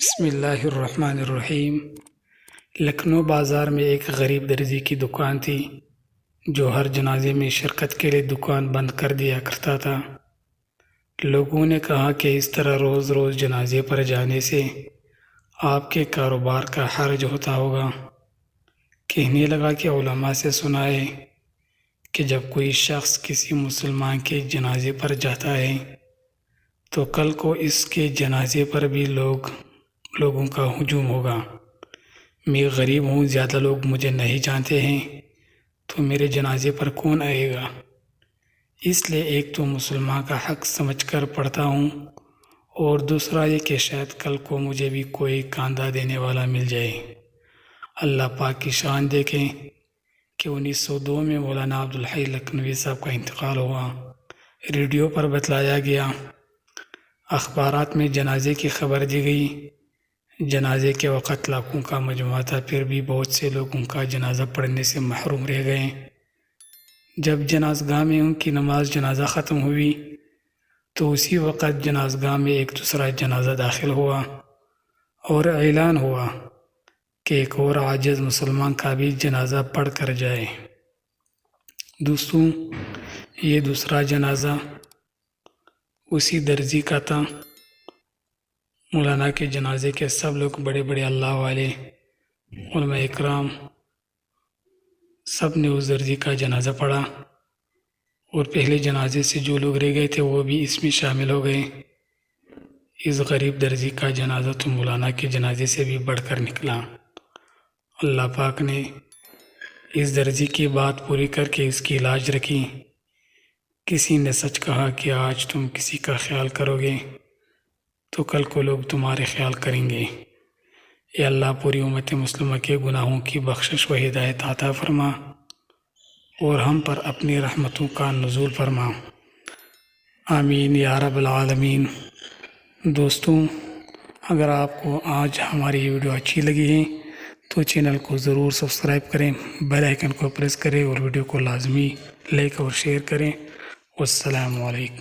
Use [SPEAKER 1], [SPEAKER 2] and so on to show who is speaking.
[SPEAKER 1] بسم اللہ الرحمن الرحیم۔ لکھنؤ بازار میں ایک غریب درزی کی دکان تھی جو ہر جنازے میں شرکت کے لیے دکان بند کر دیا کرتا تھا۔ لوگوں نے کہا کہ اس طرح روز روز جنازے پر جانے سے آپ کے کاروبار کا حرج ہوتا ہوگا۔ کہنے لگا کہ علماء سے سنا ہے کہ جب کوئی شخص کسی مسلمان کے جنازے پر جاتا ہے تو کل کو اس کے جنازے پر بھی لوگوں کا ہجوم ہوگا۔ میں غریب ہوں، زیادہ لوگ مجھے نہیں جانتے ہیں، تو میرے جنازے پر کون آئے گا؟ اس لیے ایک تو مسلمان کا حق سمجھ کر پڑھتا ہوں، اور دوسرا یہ کہ شاید کل کو مجھے بھی کوئی کاندھا دینے والا مل جائے۔ اللہ پاک کی شان دیکھیں کہ 1902 میں مولانا عبدالحی لکھنوی صاحب کا انتقال ہوا۔ ریڈیو پر بتلایا گیا، اخبارات میں جنازے کی خبر دی گئی۔ جنازے کے وقت لاکھوں کا مجموعہ تھا، پھر بھی بہت سے لوگ ان کا جنازہ پڑھنے سے محروم رہ گئے۔ جب جنازگاہ میں ان کی نماز جنازہ ختم ہوئی تو اسی وقت جنازگاہ میں ایک دوسرا جنازہ داخل ہوا اور اعلان ہوا کہ ایک اور عاجز مسلمان کا بھی جنازہ پڑھ کر جائے۔ دوستوں، یہ دوسرا جنازہ اسی درزی کا تھا۔ مولانا کے جنازے کے سب لوگ بڑے بڑے اللہ والے، علماء اکرام، سب نے اس درزی کا جنازہ پڑھا، اور پہلے جنازے سے جو لوگ رہ گئے تھے وہ بھی اس میں شامل ہو گئے۔ اس غریب درزی کا جنازہ تو مولانا کے جنازے سے بھی بڑھ کر نکلا۔ اللہ پاک نے اس درزی کی بات پوری کر کے اس کی لاج رکھی۔ کسی نے سچ کہا کہ آج تم کسی کا خیال کرو گے تو کل کو لوگ تمہارے خیال کریں گے۔ اے اللہ، پوری امت مسلمہ کے گناہوں کی بخشش و ہدایت عطا فرما، اور ہم پر اپنی رحمتوں کا نزول فرما، آمین یا رب العالمین۔ دوستوں، اگر آپ کو آج ہماری یہ ویڈیو اچھی لگی ہے تو چینل کو ضرور سبسکرائب کریں، بیل آئیکن کو پریس کریں، اور ویڈیو کو لازمی لائک اور شیئر کریں۔ والسلام علیکم۔